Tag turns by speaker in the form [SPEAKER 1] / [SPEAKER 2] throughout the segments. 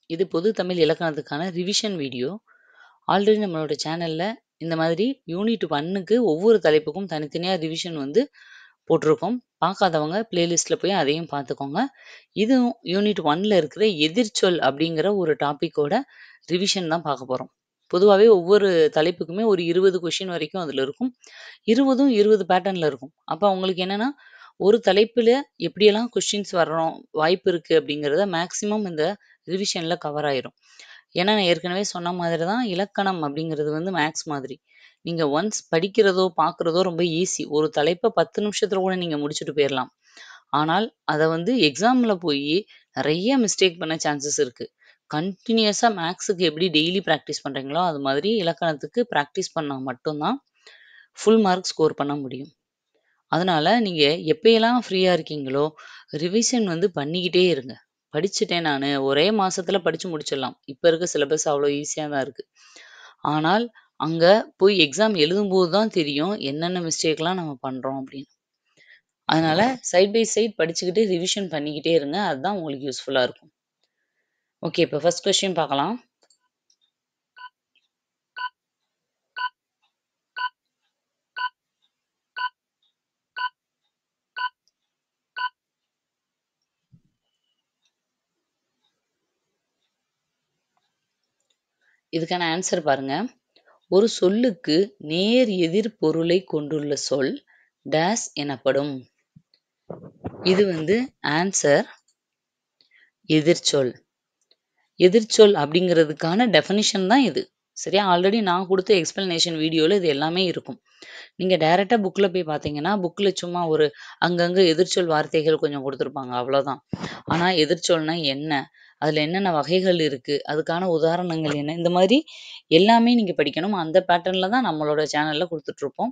[SPEAKER 1] இது பொது Tamil இலக்கணத்துக்கான revision video. Already நம்மளோட சேனல்ல இந்த மாதிரி யூனிட் 1க்கு ஒவ்வொரு தலைப்புக்கும் தனித்தனியா ரிவிஷன் வந்து போட்டிருக்கோம். பார்க்காதவங்க பிளேலிஸ்ட்ல போய் அதையும் பார்த்துக்கோங்க. இதுவும் யூனிட் 1ல இருக்கிற எதிர்ச்சொல் அப்படிங்கிற ஒரு டாபிக்கோட ரிவிஷன் தான் பார்க்க போறோம். பொதுவாவே ஒவ்வொரு தலைப்புக்குமே ஒரு 20 கொஸ்டின் வரைக்கும் அதுல இருக்கும். 20ம் 20 பேட்டர்ன்ல இருக்கும். அப்ப உங்களுக்கு என்னன்னா, ஒரு தலைப்புல எப்படியெல்லாம் கொஸ்டின்ஸ் வர்றோம் வாய்ப்பு இருக்கு அப்படிங்கிறத மேக்ஸிமம் இந்த ரிவிஷன்ல கவர் ஆயிரும். ஏன்னா நான் ஏற்கனவே சொன்ன மாதிரி தான் இலக்கணம் அப்படிங்கிறது வந்து மேக்ஸ் மாதிரி. நீங்க ஒன்ஸ் படிக்கிறதோ, பார்க்குறதோ ரொம்ப ஈஸி. ஒரு தலைப்ப 10 நிமிஷத்துல கூட நீங்க முடிச்சுட்டு போயிரலாம். ஆனால் அத வந்து எக்ஸாம்ல போயி நெறைய மிஸ்டேக் பண்ண சான்சஸ் இருக்கு. கன்டினியூஸா மேக்ஸுக்கு எப்படி டெய்லி பிராக்டிஸ் பண்றீங்களோ, அது மாதிரி இலக்கணத்துக்கு பிராக்டிஸ் பண்ணா மட்டும் தான் ஃபுல் மார்க் ஸ்கோர் பண்ண முடியும். அதனால நீங்க எப்பயெல்லாம் ஃப்ரீயா இருக்கீங்களோ, ரிவிஷன் வந்து பண்ணிக்கிட்டே இருங்க. படிச்சுட்டேன் நானு. ஒரே மாசத்துல படிச்சு முடிச்சிடலாம். இப்ப இருக்க சிலபஸ் அவ்வளோ ஈஸியா தான் இருக்கு. ஆனால், அங்க போய் எக்ஸாம் எழுதும்போது தான் தெரியும், என்னென்ன மிஸ்டேக்லாம் நம்ம பண்றோம் அப்படின்னு. அதனால சைட் பை சைட் படிச்சுக்கிட்டு ரிவிஷன் பண்ணிக்கிட்டே இருங்க. அதுதான் உங்களுக்கு யூஸ்ஃபுல்லா இருக்கும். ஓகே, இப்ப ஃபர்ஸ்ட் கொஸ்டின் பார்க்கலாம். இதுக்கான ஆன்சர் பாருங்க. ஒரு சொல்லுக்கு நேர் எதிர் பொருளை கொண்டுள்ள சொல் டேஸ் எனப்படும். இது வந்து ஆன்சர் எதிர்ச்சொல். எதிர்ச்சொல் அப்படிங்கிறதுக்கான டெஃபினிஷன் தான் இது. சரியா? ஆல்ரெடி நான் குடுத்த எக்ஸ்ப்ளனேஷன் வீடியோல இது எல்லாமே இருக்கும். நீங்க டைரக்ட்டா புக்ல போய் பார்த்தீங்கன்னா, புக்ல சும்மா ஒரு அங்கங்க எதிர்ச்சொல் வார்த்தைகள் கொஞ்சம் குடுத்துருப்பாங்க. அவ்வளோதான். ஆனா எதிர்ச்சொல்னா என்ன? அதுல என்னென்ன வகைகள் இருக்கு? அதுக்கான உதாரணங்கள் என்ன? இந்த மாதிரி எல்லாமே நீங்க படிக்கணும். அந்த பேட்டர்ன்ல தான் நம்மளோட சேனல்ல குடுத்துட்ருப்போம்.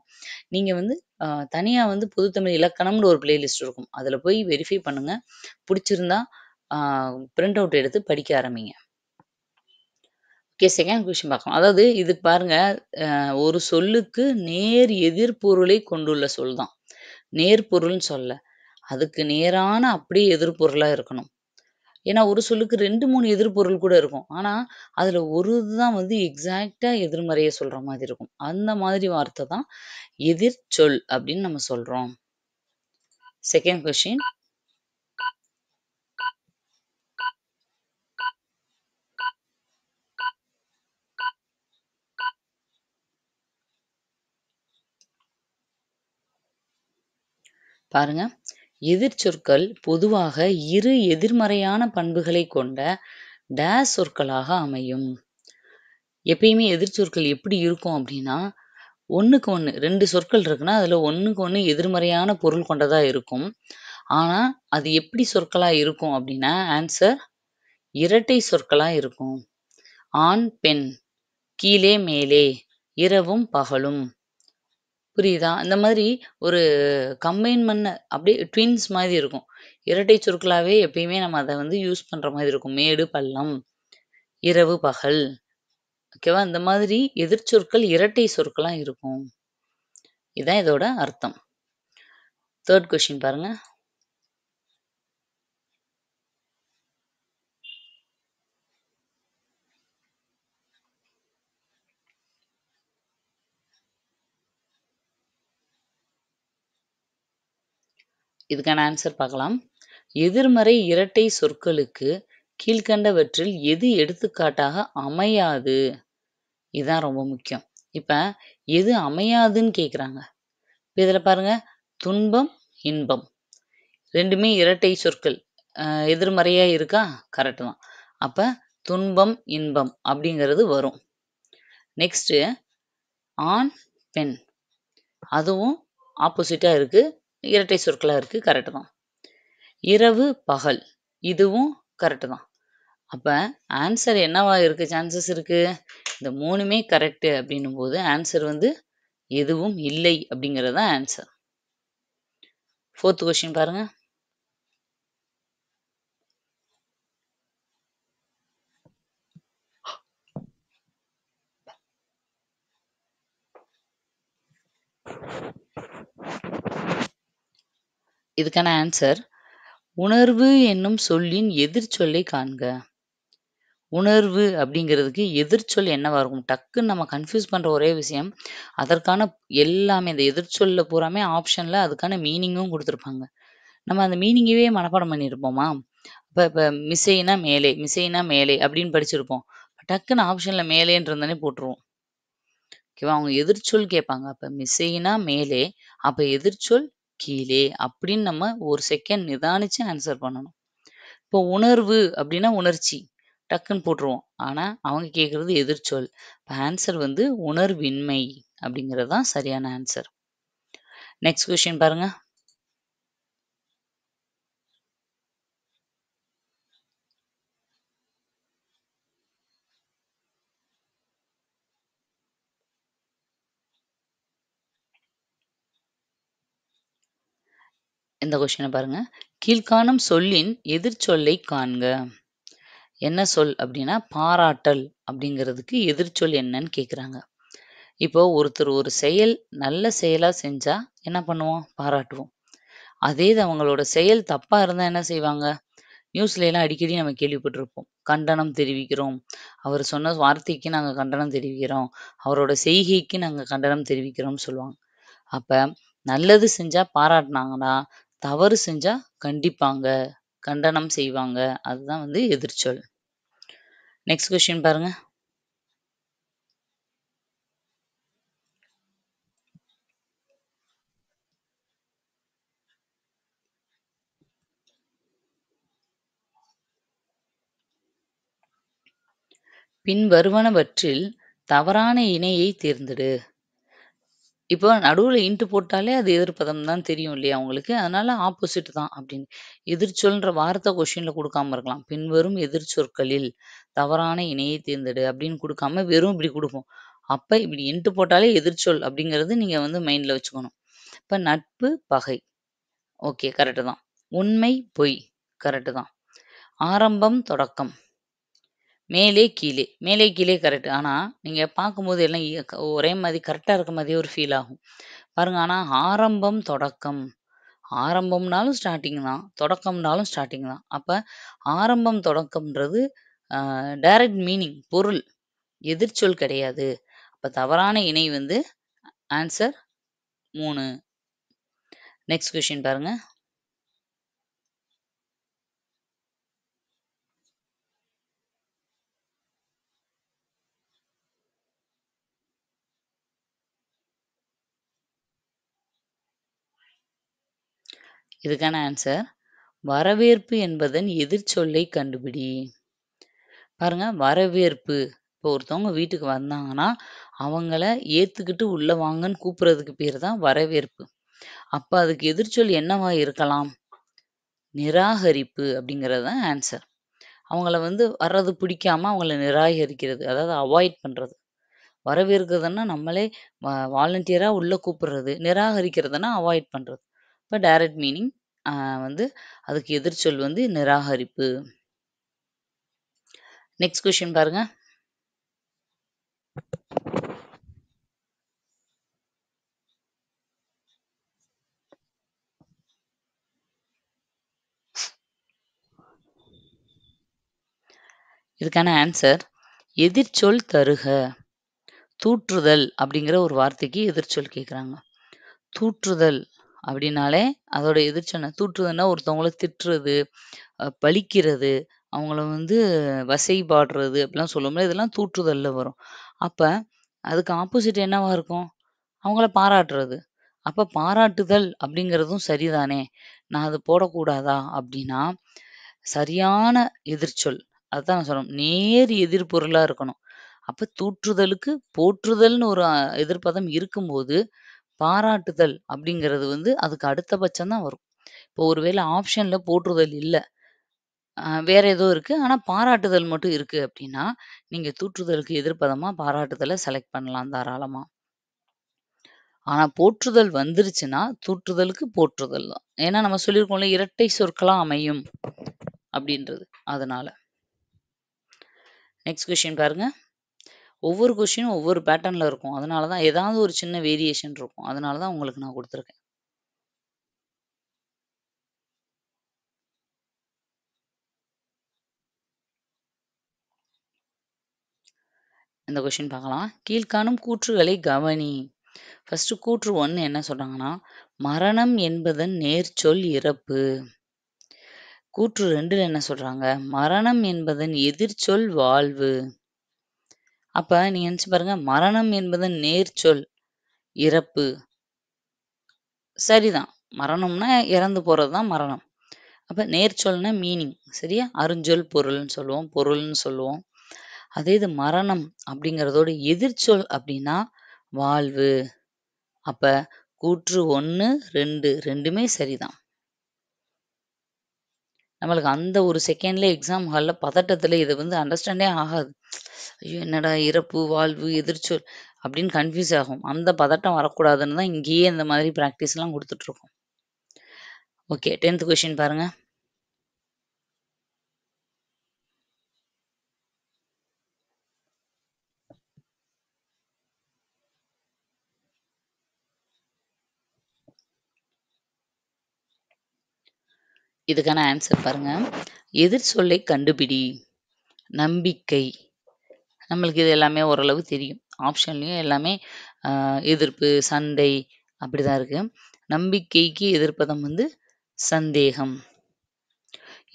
[SPEAKER 1] நீங்க வந்து அ தனியா வந்து பொதுத்தமிழ் இலக்கணம்னு ஒரு பிளேலிஸ்ட் இருக்கும். அதுல போய் வெரிஃபை பண்ணுங்க. புடிச்சிருந்தா ஆ பிரிண்ட் அவுட் எடுத்து படிக்க ஆரம்பிங்க. ஓகே, செகண்ட் கொஸ்டின் பார்க்கலாம். அதாவது இதுக்கு பாருங்க, ஒரு சொல்லுக்கு நேர் எதிர் பொருளை கொண்டுள்ள சொல் தான். நேர் பொருள்னு சொல்லல. அதுக்கு நேரான அப்படியே எதிர்பொருளா இருக்கணும். ஏன்னா ஒரு சொல்லுக்கு 2, 3 எதிர்பொருள் கூட இருக்கும். ஆனா, அதுல ஒரு இதுதான் வந்து எக்ஸாக்ட்டா எதிர்மறைய சொல்ற மாதிரி இருக்கும். அந்த மாதிரி வார்த்தை தான் எதிர்ச்சொல் அப்படின்னு நம்ம சொல்றோம். Second question. பாருங்க. எதிர்ச்சொற்கள் பொதுவாக இரு எதிர்மறையான பண்புகளை கொண்ட டேஸ் சொற்களாக அமையும். எப்பயுமே எதிர்ச்சொற்கள் எப்படி இருக்கும் அப்படின்னா, ஒண்ணுக்கு ஒண்ணு 2 சொற்கள் இருக்குன்னா, அதுல ஒண்ணுக்கு ஒண்ணு எதிர்மறையான பொருள் கொண்டதா இருக்கும். ஆனா, அது எப்படி சொற்களா இருக்கும் அப்படின்னா, ஆன்சர் இரட்டை சொற்களா இருக்கும். ஆண், பெண், கீழே, மேலே, இரவும், பகலும். புரியுதா? இந்த மாதிரி ஒரு கம்பைன் பண்ண அப்படியே ட்வின்ஸ் மாதிரி இருக்கும். இரட்டை சொற்களாவே எப்பயுமே நம்ம அத வந்து யூஸ் பண்ற மாதிரி இருக்கும். மேடு, பள்ளம், இரவு, பகல். ஓகேவா? இந்த மாதிரி எதிர்ச்சொற்கள் இரட்டை சொற்களா இருக்கும். இதான் இதோட அர்த்தம். 3 கொஸ்டின் பாருங்க. இதுக்கான ஆன்சர் பார்க்கலாம். எதிர்மறை இரட்டை சொற்களுக்கு கீழ்க்கண்டவற்றில் எது எடுத்துக்காட்டாக அமையாது? இதுதான் ரொம்ப முக்கியம். இப்ப எது அமையாதுன்னு கேட்குறாங்க. இப்ப இதுல பாருங்க, துன்பம், இன்பம். 2மே இரட்டை சொற்கள். எதிர்மறையா இருக்கா? கரெக்ட் தான். அப்ப துன்பம், இன்பம் அப்படிங்கிறது வரும். நெக்ஸ்ட்டு ஆண், பெண். அதுவும் ஆப்போசிட்டா இருக்கு. இரட்டை சொற்களா இருக்கு. கரெக்ட் தான். இரவு, பகல். இதுவும் கரெக்ட் தான். அப்ப ஆன்சர் என்னவா இருக்க சான்சஸ் இருக்கு? இந்த 3மே கரெக்ட் அப்படின்னும்போது ஆன்சர் வந்து எதுவும் இல்லை அப்படிங்கிறது தான் ஆன்சர். 4th கொஸ்டின் பாருங்க. இதுக்கான ஆன்சர் உணர்வு என்னும் சொல்லின் எதிர்ச்சொல்லை காண்க. உணர்வு அப்படிங்கிறதுக்கு எதிர்ச்சொல் என்னவா இருக்கும்? டக்குன்னு நம்ம கன்ஃப்யூஸ் பண்ற ஒரே விஷயம், அதற்கான எல்லாமே இந்த எதிர்ச்சொல்ல பூராமே ஆப்ஷன்ல அதுக்கான மீனிங்கும் குடுத்துருப்பாங்க. நம்ம அந்த மீனிங்கவே மனப்பாடம் பண்ணியிருப்போமா? இப்ப மிசைனா மேலே, மிசைனா மேலே அப்படின்னு படிச்சிருப்போம். டக்குன்னு ஆப்ஷன்ல மேலேன்னு இருந்தோனே போட்டுருவோம். ஓகேவா? அவங்க எதிர்ச்சொல் கேட்பாங்க. அப்ப மிசைனா மேலே, அப்ப எதிர்ச்சொல் கீழே அப்படின்னு நம்ம ஒரு செகண்ட் நிதானிச்சு ஆன்சர் பண்ணணும். இப்போ உணர்வு அப்படின்னா உணர்ச்சி. டக்குன்னு போட்டுருவோம். ஆனா, அவங்க கேட்கிறது எதிர்ச்சொல். இப்ப ஆன்சர் வந்து உணர்வின்மை அப்படிங்கிறது தான் சரியான ஆன்சர். நெக்ஸ்ட் கொஸ்டின் பாருங்க. இந்த கொஸ்டின பாருங்க. கீழ்க்காணும் சொல்லின் எதிர்ச்சொல்லைக் காண்க. என்ன சொல் அப்படின்னா, பாராட்டல் அப்படிங்கிறதுக்கு எதிர்ச்சொல் என்னன்னு கேட்குறாங்க. இப்போ ஒருத்தர் ஒரு செயல் நல்ல செயலா செஞ்சா என்ன பண்ணுவோம்? பாராட்டுவோம். அதே இது அவங்களோட செயல் தப்பா இருந்தா என்ன செய்வாங்க? நியூஸ்ல எல்லாம் அடிக்கடி நம்ம கேள்விப்பட்டிருப்போம். கண்டனம் தெரிவிக்கிறோம். அவர் சொன்ன வார்த்தைக்கு நாங்க கண்டனம் தெரிவிக்கிறோம். அவரோட செய்கைக்கு நாங்க கண்டனம் தெரிவிக்கிறோம்னு சொல்லுவாங்க. அப்ப நல்லது செஞ்சா பாராட்டுனாங்கன்னா, தவறு செஞ்சா கண்டிப்பாங்க, கண்டனம் செய்வாங்க. அதுதான் வந்து எதிர்ச்சொல். நெக்ஸ்ட் கொஸ்டின் பாருங்க. பின்வருவனவற்றில் தவறான இணையை தேர்ந்தெடு. இப்போ நடுவுல இன்ட்டு போட்டாலே அது எதிர்ப்பதம் தான் தெரியும் இல்லையா உங்களுக்கு? அதனால ஆப்போசிட் தான் அப்படின்னு. எதிர்ச்சொல்ன்ற வார்த்தை கொஸ்டின்ல குடுக்காம இருக்கலாம். பின்வரும் எதிர்ச்சொற்களில் தவறான இணையை தேர்ந்தெடு அப்படின்னு குடுக்காம வெறும் இப்படி குடுப்போம். அப்ப இப்படி இன்ட்டு போட்டாலே எதிர்ச்சொல் அப்படிங்கிறது நீங்க வந்து மைண்ட்ல வச்சுக்கணும். இப்ப நட்பு, பகை. ஓகே கரெக்ட்டு தான். உண்மை, பொய். கரெக்ட்டு தான். ஆரம்பம், தொடக்கம். மேலே, கீழே. மேலே, கீழே கரெக்ட். ஆனா, நீங்க பார்க்கும்போது எல்லாம் ஒரே மாதிரி கரெக்ட்டா இருக்க மாதிரியே ஒரு ஃபீல் ஆகும். பாருங்க, ஆனா ஆரம்பம், தொடக்கம். ஆரம்பம்னாலும் ஸ்டார்ட்டிங் தான். தொடக்கம்னாலும் ஸ்டார்ட்டிங் தான். அப்ப ஆரம்பம், தொடக்கம்ன்றது அ டைரக்ட் மீனிங் பொருள். எதிர்ச்சொல் கிடையாது. அப்ப தவறான இணை வந்து ஆன்சர் 3. நெக்ஸ்ட் கொஸ்டின் பாருங்க. இதுக்கான ஆன்சர் வரவேற்பு என்பதன் எதிர்ச்சொல்லை கண்டுபிடி. பாருங்க வரவேற்பு. இப்போ ஒருத்தவங்க வீட்டுக்கு வந்தாங்கன்னா, அவங்கள ஏத்துக்கிட்டு உள்ள வாங்கன்னு கூப்பிடுறதுக்கு பேரு தான் வரவேற்பு. அப்ப அதுக்கு எதிர்ச்சொல் என்னவா இருக்கலாம்? நிராகரிப்பு அப்படிங்கிறது தான் ஆன்சர். அவங்கள வந்து வர்றது பிடிக்காம அவங்கள நிராகரிக்கிறது. அதாவது அவாய்ட் பண்றது. வரவேற்கிறதுன்னா நம்மளே வாலண்டியரா உள்ள கூப்பிடுறது. நிராகரிக்கிறதுன்னா அவாய்ட் பண்றது. இப்ப டைரக்ட் மீனிங் அ வந்து அதுக்கு எதிர்ச்சொல் வந்து நிராகரிப்பு. நெக்ஸ்ட் கொஸ்டின் பாருங்க. இதுக்கான ஆன்சர் எதிர்ச்சொல் தருக. தூற்றுதல் அப்படிங்கிற ஒரு வார்த்தைக்கு எதிர்ச்சொல் கேட்குறாங்க. தூற்றுதல் அப்படின்னாலே அதோட எதிர்ச்சொல் என்ன? தூற்றுதல்னா ஒருத்தவங்கள திட்டுறது, பழிக்கிறது, அவங்கள வந்து வசைபாடுறது அப்படிலாம் சொல்லுவோம்ல, இதெல்லாம் தூற்றுதல்ல வரும். அப்ப அதுக்கு ஆப்போசிட் என்னவா இருக்கும்? அவங்கள பாராட்டுறது. அப்ப பாராட்டுதல் அப்படிங்கிறதும் சரிதானே! நான் அது போடக்கூடாதா? அப்படின்னா, சரியான எதிர்ச்சொல். அதான் நான் சொல்லணும். நேர் எதிர்பொருளா இருக்கணும். அப்ப தூற்றுதலுக்கு போற்றுதல்னு ஒரு எதிர்ப்பதம் இருக்கும்போது, பாராட்டுதல் அப்படிங்கிறது வந்து அதுக்கு அடுத்த பட்சம் தான் வரும். இப்போ ஒரு வேள ஆப்ஷன்ல போற்றுதல் இல்ல. வேற ஏதோ இருக்கு. ஆனா பாராட்டுதல் மட்டும் இருக்கு அப்படின்னா, நீங்க தூற்றுதலுக்கு எதிர்ப்பதமா பாராட்டுதல செலக்ட் பண்ணலாம் தாராளமா. ஆனா போற்றுதல் வந்துருச்சுன்னா, தூற்றுதலுக்கு போற்றுதல் தான். ஏன்னா நம்ம சொல்லியிருக்கோம்ல, இரட்டை சொற்களா அமையும் அப்படின்றது. அதனால. நெக்ஸ்ட் கொஸ்டின் பாருங்க. ஒவ்வொரு கொஸ்டினும் ஒவ்வொரு பேட்டர்ன்ல இருக்கும். அதனால தான் ஏதாவது ஒரு சின்ன வேரியேஷன் இருக்கும். அதனால தான் உங்களுக்கு நான் குடுத்துருக்கேன். இந்த கொஸ்டின் பார்க்கலாம். கீழ்காணும் கூற்றுகளை கவனி. ஃபர்ஸ்ட் கூற்று 1 என்ன சொல்றாங்கன்னா, மரணம் என்பதன் நேர்ச்சொல் இறப்பு. கூற்று 2ல என்ன சொல்றாங்க, மரணம் என்பதன் எதிர்ச்சொல் வாழ்வு. அப்ப நீங்க நினைச்சு பாருங்க, மரணம் என்பதன் நேர்ச்சொல் இறப்பு. சரிதான். மரணம்னா இறந்து போறது தான் மரணம். அப்ப நேர்ச்சொல்னா மீனிங். சரியா? அருஞ்சொல் பொருள்னு சொல்லுவோம். பொருள்னு சொல்லுவோம். அதே இது மரணம் அப்படிங்கிறதோட எதிர்ச்சொல் அப்படின்னா வாழ்வு. அப்ப கூற்று 1, 2 2மே சரிதான். நம்மளுக்கு அந்த ஒரு செகண்ட்ல எக்ஸாம் ஹால்ல பதட்டத்துல இத அண்டர்ஸ்டாண்டே ஆகாது. ஐயோ! என்னடா இறப்பு, வாழ்வு, எதிர்ச்சொல் அப்படின்னு கன்ஃப்யூஸ் ஆகும். அந்த பதட்டம் வரக்கூடாதுன்னு தான் இங்கேயே இந்த மாதிரி பிராக்டிஸ்லாம் குடுத்துட்டுருக்கோம். ஓகே. 10th கொஸ்டின் பாருங்க. இதுக்கான ஆன்சர் பாருங்க. எதிர்ச்சொல்லை கண்டுபிடி. நம்பிக்கை. நம்மளுக்கு இது எல்லாமே ஓரளவு தெரியும். ஆப்ஷன்லயும் எல்லாமே எதிர்ப்பு, சண்டை அப்படிதான் இருக்கு. நம்பிக்கைக்கு எதிர்ப்பதம் சந்தேகம்.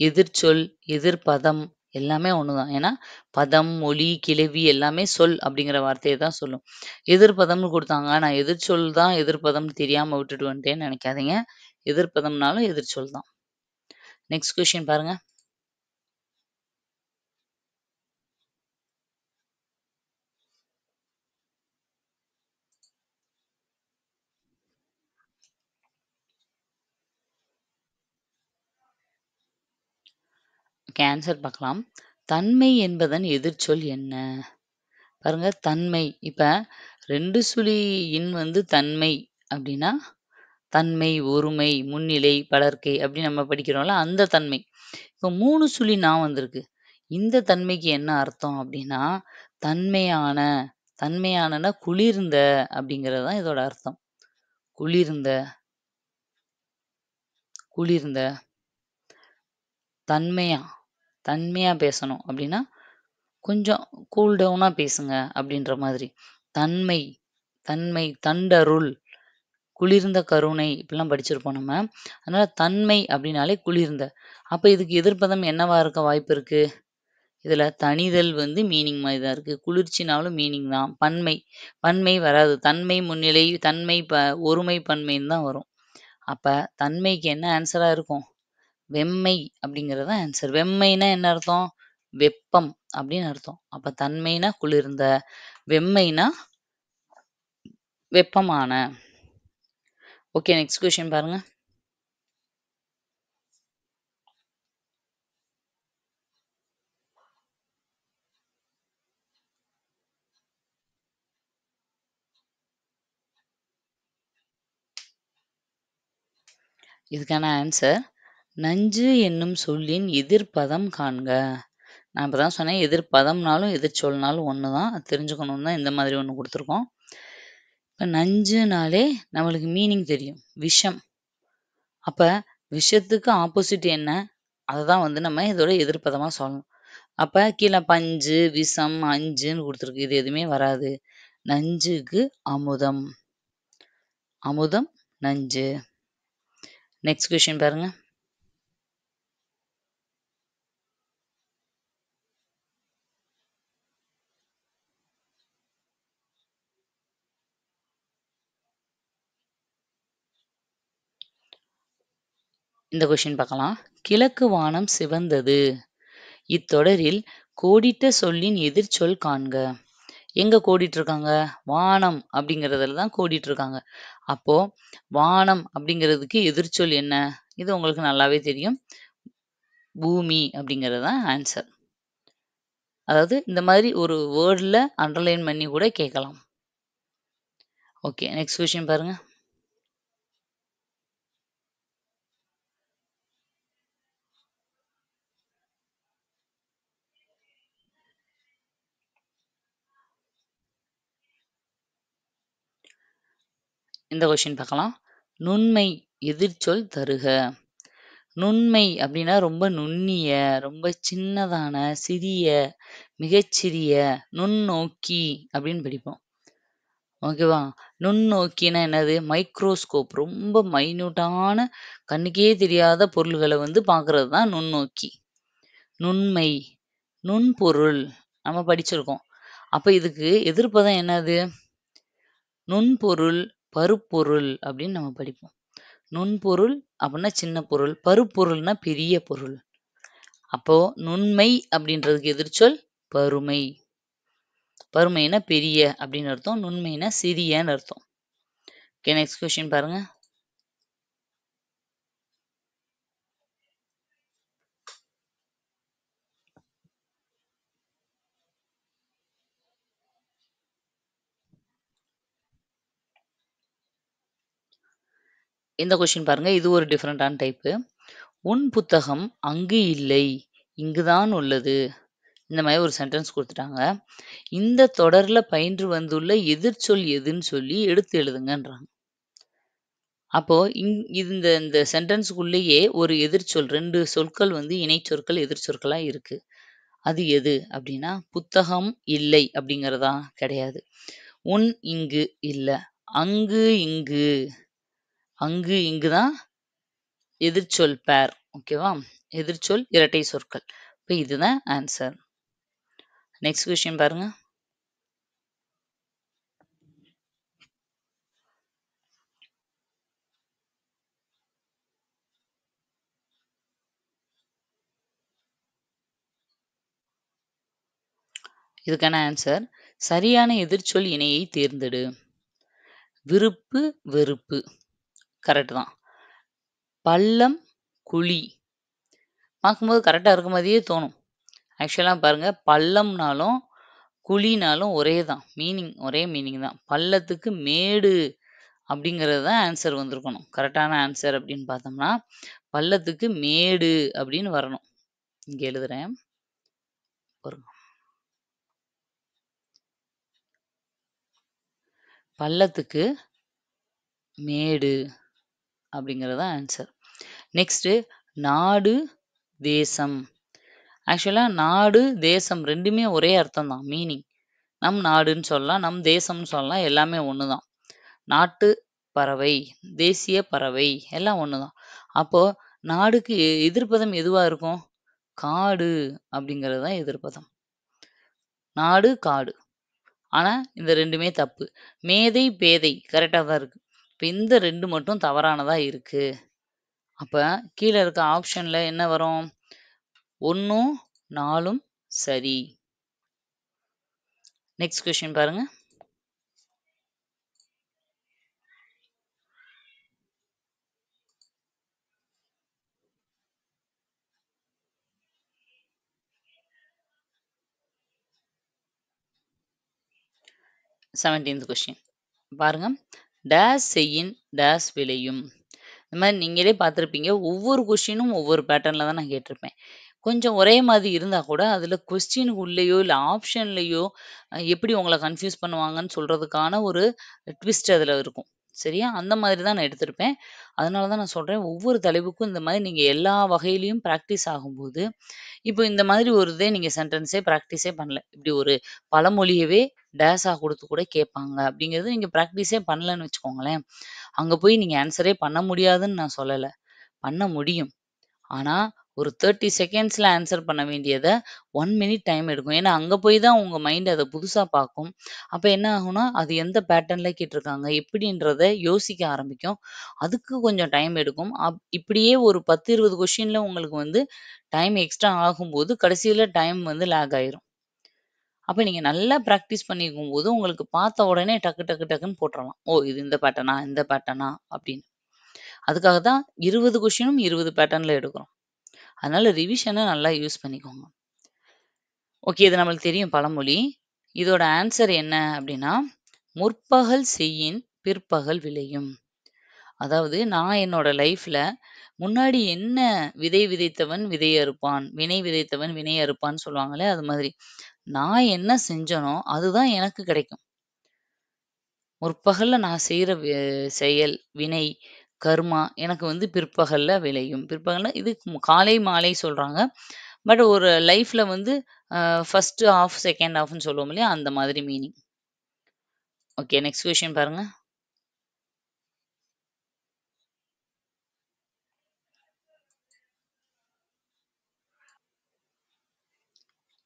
[SPEAKER 1] எதிர்ச்சொல், எதிர்ப்பதம் எல்லாமே ஒண்ணுதான். ஏன்னா, பதம், மொழி, கிளவி எல்லாமே சொல் அப்படிங்கிற வார்த்தைய தான் சொல்லும். எதிர்ப்பதம்னு குடுத்தாங்க. நான் எதிர்ச்சொல் தான் எதிர்ப்பதம்னு தெரியாம விட்டுட்டு வந்துட்டேன்னு நெனைக்காதீங்க. எதிர்ப்பதம்னாலும் எதிர்ச்சொல் தான். நெக்ஸ்ட் கொஸ்டின் பாருங்க. ஓகே. ஆன்சர் பார்க்கலாம். தன்மை என்பதன் எதிர்ச்சொல் என்ன? பாருங்க தன்மை. இப்ப 2 சுழி இன் தன்மை அப்டின்னா, தன்மை, ஒருமை, முன்னிலை, படர்க்கை அப்டி நம்ம படிக்கிறோம்ல அந்த தன்மை. இப்போ 3 சுழி நா வந்திருக்கு. இந்த தன்மைக்கு என்ன அர்த்தம் அப்டின்னா, தன்மையான, தன்மையானனா குளிர்ந்த அப்டிங்கிறது தான் இதோட அர்த்தம். குளிர்ந்த, குளிர்ந்த, தன்மையா, தன்மையா பேசணும் அப்டின்னா, கொஞ்சம் கூல் டவுனா பேசுங்க அப்டின்ற மாதிரி. தன்மை, தன்மை, தண்டருள், குளிர்ந்த கருணை இப்படிலாம் படிச்சிருப்போம் நம்ம. அதனால தன்மை அப்படின்னாலே குளிர்ந்த. அப்ப இதுக்கு எதிர்ப்பதம் என்னவா இருக்க வாய்ப்பு இருக்கு? இதுல தணிதல் மீனிங் மாதிரி தான் இருக்கு. குளிர்ச்சினாலும் மீனிங் தான். பன்மை, பன்மை வராது. தன்மை முன்னிலை, தன்மை ஒருமை பன்மைன்னு தான் வரும். அப்ப தன்மைக்கு என்ன ஆன்சரா இருக்கும்? வெம்மை அப்படிங்கிறது தான் ஆன்சர். வெம்மைனா என்ன அர்த்தம்? வெப்பம் அப்படின்னு அர்த்தம். அப்ப தன்மைனா குளிர்ந்த, வெம்மைனா வெப்பமான. ஓகே. நெக்ஸ்ட் கொஸ்டின் பாருங்க. இதுக்கான ஆன்சர் நஞ்சு என்னும் சொல்லின் எதிர்ப்பதம் காண்க. நான் இப்ப தான் சொன்னேன் எதிர்ப்பதம்னாலும் எதிர்ச்சொல்னாலும் ஒண்ணுதான். அது தெரிஞ்சுக்கணும்னு தான் இந்த மாதிரி ஒண்ணு குடுத்துருக்கோம். இப்ப நஞ்சுனாலே நம்மளுக்கு மீனிங் தெரியும். விஷம். அப்ப விஷத்துக்கு ஆப்போசிட் என்ன? அததான் நம்ம இதோட எதிர்ப்பதமா சொல்லணும். அப்ப கீழ பஞ்சு, விஷம், அஞ்சுன்னு குடுத்துருக்கு. இது எதுவுமே வராது. நஞ்சுக்கு அமுதம். அமுதம், நஞ்சு. நெக்ஸ்ட் கொஸ்டின் பாருங்க. இந்த கொஸ்டின் பார்க்கலாம். கிழக்கு வானம் சிவந்தது. இத்தொடரில் கோடிட்ட சொல்லின் எதிர்ச்சொல் காண்க. எங்க கோடிட்டிருக்காங்க? வானம் அப்படிங்கிறதுல தான் கோடிட்டிருக்காங்க. அப்போ வானம் அப்படிங்கிறதுக்கு எதிர்ச்சொல் என்ன? இது உங்களுக்கு நல்லாவே தெரியும். பூமி அப்படிங்கிறது தான் ஆன்சர். அதாவது இந்த மாதிரி ஒரு வேர்ட்ல அண்டர்லைன் பண்ணி கூட கேட்கலாம். ஓகே. நெக்ஸ்ட் கொஸ்டின் பாருங்க. இந்த கொஸ்டின் பார்க்கலாம். நுண்மை எதிர்ச்சொல் தருக. நுண்மை அப்படின்னா ரொம்ப நுண்ணிய, ரொம்ப சின்னதான, சிறிய, மிகச்சிறிய, நுண்ணோக்கி அப்படின்னு படிப்போம். ஓகேவா? நுண்ணோக்கினா என்னது? மைக்ரோஸ்கோப். ரொம்ப மைன்யூட்டான கண்ணுக்கே தெரியாத பொருள்கள வந்து பார்க்குறது தான் நுண்ணோக்கி. நுண்மை, நுண்பொருள் நம்ம படிச்சிருக்கோம். அப்ப இதுக்கு எதிர்ப்பதம் என்னது? நுண்பொருள், பருப்பொருள் அப்படின்னு நம்ம படிப்போம். நுண்பொருள் அப்படின்னா சின்ன பொருள், பருப்பொருள்னா பெரிய பொருள். அப்போ நுண்மை அப்படின்றதுக்கு எதிர்ச்சொல் பருமை. பருமைனா பெரிய அப்படின்னு அர்த்தம். நுண்மைனா சிறியன்னு அர்த்தம். ஓகே, நெக்ஸ்ட் கொஸ்டின் பாருங்க. இந்த கொஸ்டின் பாருங்க. இது ஒரு டிஃபரண்டான டைப்பு. உன் புத்தகம் அங்கு இல்லை, இங்குதான் உள்ளது. இந்த மாதிரி ஒரு சென்டென்ஸ் குடுத்துட்டாங்க. இந்த தொடர்ல பயின்று வந்துள்ள எதிர்ச்சொல் எதுன்னு சொல்லி எடுத்து எழுதுங்கன்றாங்க. அப்போ இந்த இந்த சென்டென்ஸ்க்குள்ளேயே ஒரு எதிர்ச்சொல் 2 சொற்கள் வந்து இணைச்சொற்கள், எதிர்ச்சொற்களா இருக்கு. அது எது அப்படின்னா, புத்தகம் இல்லை அப்படிங்கிறதா? கிடையாது. உன் இங்கு இல்ல. அங்கு இங்கு. அங்கு இங்கு தான் எதிர்ச்சொல் பேர். ஓகேவா? எதிர்ச்சொல் இரட்டை சொற்கள். இப்ப இதுதான் ஆன்சர். நெக்ஸ்ட் கொஸ்டின் பாருங்க. இதுக்கான ஆன்சர், சரியான எதிர்ச்சொல் இணையை தேர்ந்தெடு. விருப்பு, வெறுப்பு. கரெக்ட் தான். பள்ளம், குழி. பார்க்கும்போது கரெக்ட்டா இருக்க மாதிரியே தோணும். ஆக்சுவலா பாருங்க, பள்ளம்னாலும், குழினாலும் ஒரே தான். ஒரே மீனிங் தான். பள்ளத்துக்கு மேடு அப்படிங்கிறது தான் ஆன்சர் வந்திருக்கணும். கரெக்ட்டான ஆன்சர் அப்படின்னு பார்த்தோம்னா, பள்ளத்துக்கு மேடு அப்படின்னு வரணும். இங்க எழுதுறேன். பாருங்க. பள்ளத்துக்கு மேடு அப்படிங்கிறது தான் ஆன்சர். நெக்ஸ்ட்டு நாடு, தேசம். ஆக்சுவலா நாடு, தேசம் 2மே ஒரே அர்த்தம் தான். நம் நாடுன்னு சொல்லலாம், நம் தேசம்னு சொல்லலாம். எல்லாமே ஒண்ணு தான். நாட்டு பறவை, தேசிய பறவை எல்லாம் ஒண்ணு தான். அப்போ நாடுக்கு எதிர்ப்பதம் எதுவா இருக்கும்? காடு அப்படிங்கிறது தான் எதிர்ப்பதம். நாடு, காடு. ஆனா இந்த 2மே தப்பு. மேதை, பேதை கரெக்ட்டா தான் இருக்கு. இப்ப இந்த 2 மட்டும் தவறானதா இருக்கு. அப்ப கீழ இருக்க ஆப்ஷன்ல என்ன வரும்? 1ம் 4ம் சரி. நெக்ஸ்ட் கொஸ்டின் பாருங்க. செவன்டீன்த் கொஸ்டின் பாருங்க. டேஸ் செய்யின் டேஸ் விளையும். இந்த மாதிரி நீங்களே பார்த்துருப்பீங்க. ஒவ்வொரு கொஸ்டினும் ஒவ்வொரு பேட்டர்ன்ல தான் நான் கேட்டிருப்பேன். கொஞ்சம் ஒரே மாதிரி இருந்தா கூட, அதில கொஸ்டினுக்கு உள்ளேயோ, இல்ல ஆப்ஷன்லயோ எப்படி உங்கள கன்ஃப்யூஸ் பண்ணுவாங்கன்னு சொல்றதுக்கான ஒரு ட்விஸ்ட் அதில இருக்கும். சரியா? அந்த மாதிரி தான் நான் எடுத்திருப்பேன். அதனால தான் நான் சொல்றேன், ஒவ்வொரு தலைப்புக்கும் இந்த மாதிரி நீங்க எல்லா வகையிலயும் பிராக்டிஸ் ஆகும்போது, இப்போ இந்த மாதிரி ஒரு இதே நீங்க சென்டென்ஸே பிராக்டிஸே பண்ணல. இப்படி ஒரு பழமொழியவே டேஸா குடுத்து கூட கேட்பாங்க. அப்படிங்கிறது நீங்க பிராக்டிஸே பண்ணலன்னு வச்சுக்கோங்களேன். அங்க போய் நீங்க ஆன்ஸரே பண்ண முடியாதுன்னு நான் சொல்லல. பண்ண முடியும். ஆனா, ஒரு 30 செகண்ட்ஸ்ல ஆன்ஸர் பண்ண வேண்டியத 1 மினிட் டைம் எடுக்கும். ஏன்னா, அங்க போய் தான் உங்க மைண்ட் அத புதுசா பார்க்கும். அப்ப என்ன ஆகும்னா, அது எந்த பேட்டர்ன்ல கேட்டிருக்காங்க, எப்படின்றத யோசிக்க ஆரம்பிக்கும். அதுக்கு கொஞ்சம் டைம் எடுக்கும். இப்படியே ஒரு 10, 20 கொஸ்டின்ல உங்களுக்கு வந்து டைம் எக்ஸ்ட்ரா ஆகும்போது, கடைசியில டைம் வந்து லேக் ஆயிரும். அப்ப நீங்க நல்லா பிராக்டிஸ் பண்ணியிருக்கும்போது, உங்களுக்கு பார்த்த உடனே டக்கு டக்கு டக்குன்னு போட்டுறலாம். ஓ! இது இந்த பேட்டர்னா, இந்த பேட்டர்னா அப்படின்னு. அதுக்காக தான் 20 கொஸ்டினும் 20 பேட்டர்ன்ல எடுக்கிறோம். அதனால ரிவிஷன நல்லா யூஸ் பண்ணிக்கோங்க. ஓகே. இது நம்மளுக்கு தெரியும் பழமொழி. இதோட ஆன்சர் என்ன அப்டின்னா, "முற்பகல் செய்யின் பிற்பகல் விளையும்." அதாவது நான் என்னோட லைஃப்ல முன்னாடி என்ன விதை விதைத்தவன் விதை அறுப்பான், வினை விதைத்தவன் வினை அறுப்பான்னு சொல்லுவாங்களே, அது மாதிரி. நான் என்ன செஞ்சேனோ, அதுதான் எனக்கு கிடைக்கும். முற்பகல்ல நான் செய்ற செயல், வினை கர்மா எனக்கு வந்து பிற்பகல்ல விளையும். பிற்பகல்னா இது காலை, மாலை சொல்றாங்க. பட் ஒரு லைஃப்ல வந்து ஃபர்ஸ்ட் ஹாஃப், செகண்ட் ஹாஃப்ன்னு சொல்லுவோம் இல்லையா? அந்த மாதிரி மீனிங். ஓகே. நெக்ஸ்ட் கொஸ்டின் பாருங்க.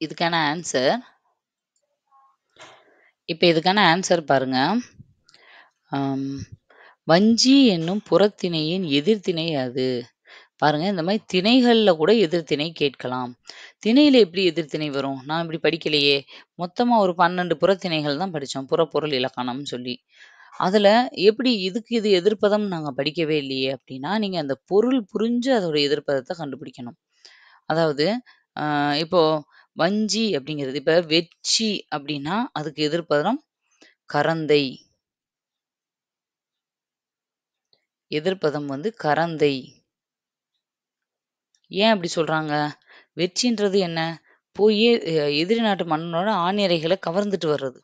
[SPEAKER 1] இதுக்கான ஆன்சர் இப்ப இதுக்கான ஆன்சர் பாருங்க. ஆம், வஞ்சி என்னும் புறத்திணையின் எதிர்த்திணை அது. பாருங்க, இந்த மாரி திணைகள்ல கூட எதிர்த்திணை கேட்கலாம். திணையில எப்படி எதிர்த்திணை வரும்? நான் இப்படி படிக்கலையே! மொத்தமா ஒரு 12 புறத்திணைகள் தான் படிச்சோம். புறப்பொருள் இலக்கணம்னு சொல்லி. அதுல எப்படி இதுக்கு இது எதிர்ப்பதம் நாங்க படிக்கவே இல்லையே! அப்படின்னா, நீங்க அந்த பொருள் புரிஞ்சு அதோட எதிர்ப்பதத்த கண்டுபிடிக்கணும். அதாவது, அ இப்போ வஞ்சி அப்படிங்கிறது இப்ப வெட்சி அப்படின்னா, அதுக்கு எதிர்ப்பதம் கரந்தை. எதிர்ப்பதம் வந்து கரந்தை. ஏன் அப்படி சொல்றாங்க? வெற்றின்றது என்ன? போயி எதிரி நாட்டு மன்னனோட ஆணிரைகள கவர்ந்துட்டு வர்றது.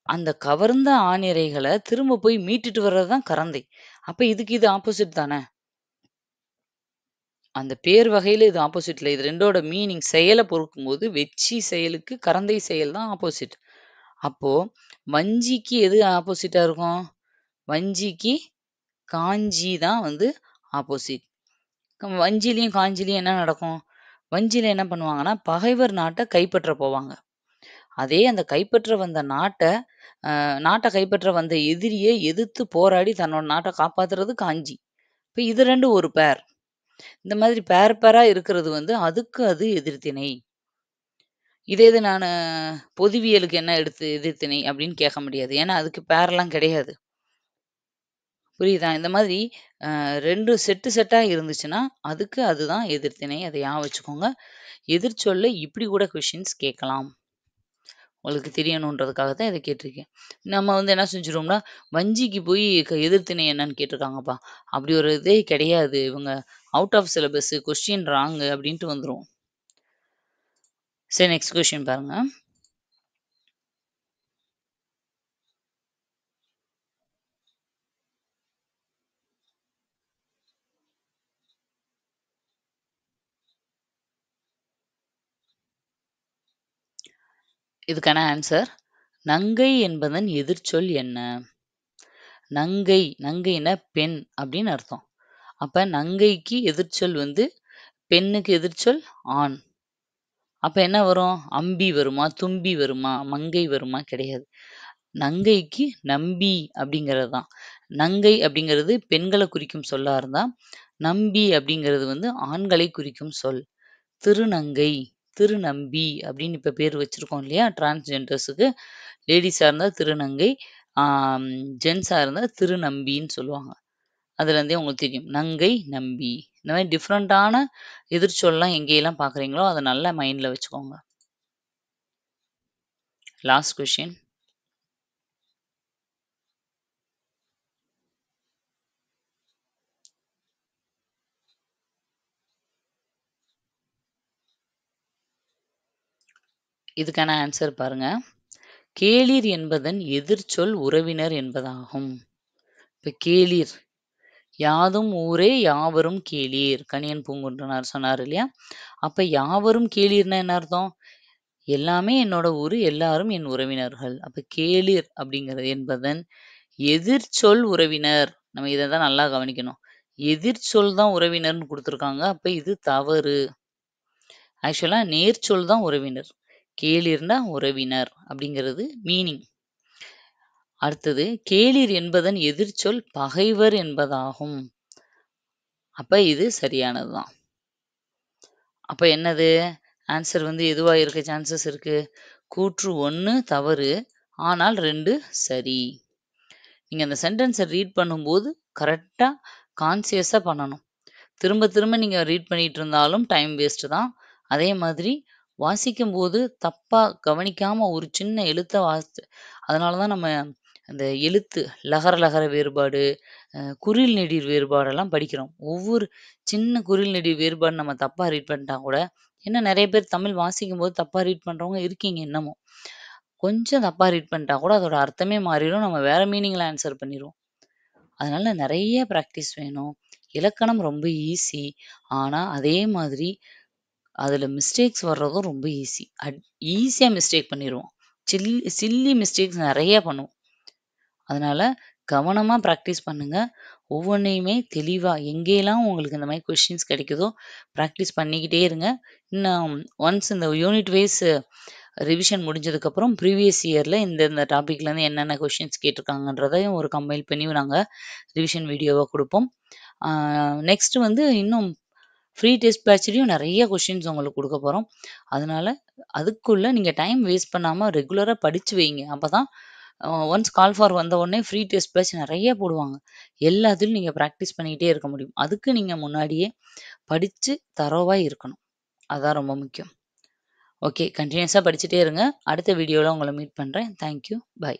[SPEAKER 1] அந்த கவர்ந்த ஆணிரைகள திரும்ப போய் மீட்டுட்டு வர்றது தான் கரந்தை. அப்ப இதுக்கு இது ஆப்போசிட் தானே! அந்த பேர் வகையில இது ஆப்போசிட்ல. இது 2ஓட மீனிங் செயல பொறுக்கும்போது, வெட்சி செயலுக்கு கரந்தை செயல் தான் ஆப்போசிட். அப்போ வஞ்சிக்கு எது ஆப்போசிட்டா இருக்கும்? வஞ்சிக்கு காஞ்சி தான் வந்து ஆப்போசிட். வஞ்சிலயும், காஞ்சிலயும் என்ன நடக்கும்? வஞ்சில என்ன பண்ணுவாங்கன்னா, பகைவர் நாட்ட கைப்பற்ற போவாங்க. அதே அந்த கைப்பற்ற வந்த நாட்ட கைப்பற்ற வந்த எதிரிய எதிர்த்து போராடி தன்னோட நாட்ட காப்பாத்துறது காஞ்சி. இப்ப இது 2 ஒரு பேர். இந்த மாதிரி பேர் பேரா இருக்கிறது வந்து அதுக்கு அது எதிர்த்திணை. இதே இது நானு பொதுவியலுக்கு என்ன எடுத்து எதிர்த்திணை அப்படின்னு கேட்க முடியாது. ஏன்னா அதுக்கு பேர்லாம் கிடையாது. புரியுதா? இந்த மாதிரி 2 செட்டா இருந்துச்சுன்னா, அதுக்கு அதுதான் எதிர்த்திணை. அத ஞாபகம் வச்சுக்கோங்க. எதிர்ச்சொல்ல இப்படி கூட கொஸ்டின்ஸ் கேட்கலாம். உங்களுக்கு தெரியணுன்றதுக்காக தான் இத கேட்டிருக்கேன். நம்ம வந்து என்ன செஞ்சுருவோம்னா, வஞ்சிக்கு போய் எதிர்த்திணை என்னன்னு கேட்டுருக்காங்கப்பா. அப்படி ஒரு இதே கிடையாது. இவங்க out of syllabus question wrong அப்படின்ட்டு வந்துருவோம். சரி நெக்ஸ்ட் கொஸ்டின் பாருங்க. இதுக்கான ஆன்சர் நங்கை என்பதன் எதிர்ச்சொல் என்ன? நங்கைன்னா பெண் அப்படின்னு அர்த்தம். அப்ப நங்கைக்கு எதிர்ச்சொல் வந்து பெண்ணுக்கு எதிர்ச்சொல் ஆண். அப்ப என்ன வரும்? அம்பி வருமா? தும்பி வருமா? மங்கை வருமா? கிடையாது. நங்கைக்கு நம்பி அப்படிங்கிறது தான். நங்கை அப்படிங்கிறது பெண்கள குறிக்கும் சொல்லா இருந்தா, நம்பி அப்படிங்கிறது வந்து ஆண்களை குறிக்கும் சொல். திருநங்கை, திருநம்பி அப்படின்னு இப்ப பேர் வச்சிருக்கோம் இல்லையா? டிரான்ஸ்ஜெண்டர்ஸுக்கு. லேடீஸா இருந்தா திருநங்கை, ஆம் ஜென்ஸா இருந்தா திருநம்பின்னு சொல்லுவாங்க. அதுலேருந்தே உங்களுக்கு தெரியும். நங்கை, நம்பி. இந்த மாரி டிஃபரண்டான எதிர்ச்சொல்லாம் எங்கேயெல்லாம் பார்க்குறீங்களோ, அத நல்லா மைண்ட்ல வச்சுக்கோங்க. Last question. இதுக்கான ஆன்சர் பாருங்க. கேளிர் என்பதன் எதிர்ச்சொல் உறவினர் என்பதாகும். இப்ப கேளிர் யாதும் ஊரே யாவரும் கேளீர். கணியன் பூங்குன்றனார் சொன்னாரு இல்லையா? அப்ப யாவரும் கேளீர்னா என்ன அர்த்தம்? எல்லாமே என்னோட ஊரு, எல்லாரும் என் உறவினர்கள். அப்ப கேளீர் அப்படிங்கிறது என்பதன் எதிர்ச்சொல் உறவினர். நம்ம இத தான் நல்லா கவனிக்கணும். எதிர்ச்சொல் தான் உறவினர்ன்னு குடுத்துருக்காங்க. அப்ப இது தவறு. ஆக்சுவலா நேர்ச்சொல் தான் உறவினர். கேளிர்னா உறவினர் அப்படிங்கிறது மீனிங். அடுத்தது கேளிர் என்பதன் எதிர்ச்சொல் பகைவர் என்பதாகும். அப்ப இது சரியானது தான். அப்ப என்னது? ஆன்சர் வந்து எதுவா இருக்க சான்சஸ் இருக்கு? கூற்று 1 தவறு. ஆனால் 2 சரி. நீங்க அந்த சென்டென்ஸ ரீட் பண்ணும்போது கரெக்ட்டா கான்ஷியஸா பண்ணணும். திரும்ப திரும்ப நீங்க ரீட் பண்ணிட்டு இருந்தாலும் டைம் வேஸ்ட் தான். அதே மாதிரி வாசிக்கும்போது தப்பா கவனிக்காம ஒரு சின்ன எழுத்த அதனால தான் நம்ம அந்த எழுத்து லகர, லகர வேறுபாடு, குறில் நெடில் வேறுபாடெல்லாம் படிக்கிறோம். ஒவ்வொரு சின்ன குறில் நெடில் வேறுபாடு நம்ம தப்பா ரீட் பண்ணிட்டா கூட இன்னும் நெறைய பேர் தமிழ் வாசிக்கும்போது தப்பா ரீட் பண்றவங்க இருக்கீங்க இன்னமும். கொஞ்சம் தப்பா ரீட் பண்ணிட்டா கூட அதோட அர்த்தமே மாறிரும். நம்ம வேற மீனிங்ல ஆன்சர் பண்ணிருவோம். அதனால நெறைய பிராக்டிஸ் வேணும். இலக்கணம் ரொம்ப ஈஸி. ஆனா, அதே மாதிரி அதுல மிஸ்டேக்ஸ் வர்றதும் ரொம்ப ஈஸி. ஈஸியா மிஸ்டேக் பண்ணிருவோம். சில்லி மிஸ்டேக்ஸ் நெறைய பண்ணுவோம். அதனால கவனமா பிராக்டிஸ் பண்ணுங்க. ஒவ்வொன்னையுமே தெளிவா எங்கேலாம் உங்களுக்கு இந்த மாரி கொஸ்டின்ஸ் கிடைக்குதோ, பிராக்டிஸ் பண்ணிக்கிட்டே இருங்க. இன்னும் ஒன்ஸ் இந்த யூனிட் வைஸ் ரிவிஷன் முடிஞ்சதுக்கப்புறம் ப்ரீவியஸ் இயர்ல இந்த டாபிக்லேருந்து என்னென்ன கொஸ்டின்ஸ் கேட்டிருக்காங்கன்றதையும் ஒரு கம்பைல் பண்ணி நாங்க ரிவிஷன் வீடியோவா குடுப்போம். நெக்ஸ்ட் வந்து இன்னும் ஃப்ரீ டெஸ்ட் பேட்ச்லயும் நெறைய கொஸ்டின்ஸ் உங்களுக்கு குடுக்க போறோம். அதனால அதுக்குள்ள நீங்க டைம் வேஸ்ட் பண்ணாம ரெகுலரா படிச்சு வைங்க. அப்பதான் ஒன்ஸ் கால் ஃபார் வந்த உடனே ஃப்ரீ டெஸ்ட் பேட்ச் நெறைய போடுவாங்க. எல்லாத்துலயும் நீங்க பிராக்டிஸ் பண்ணிக்கிட்டே இருக்க முடியும். அதுக்கு நீங்க முன்னாடியே படிச்சு தரோவா இருக்கணும். அதான் ரொம்ப முக்கியம். ஓகே. கன்டினியூஸா படிச்சுட்டே இருங்க. அடுத்த வீடியோல உங்கள மீட் பண்றேன். Thank you. பாய்.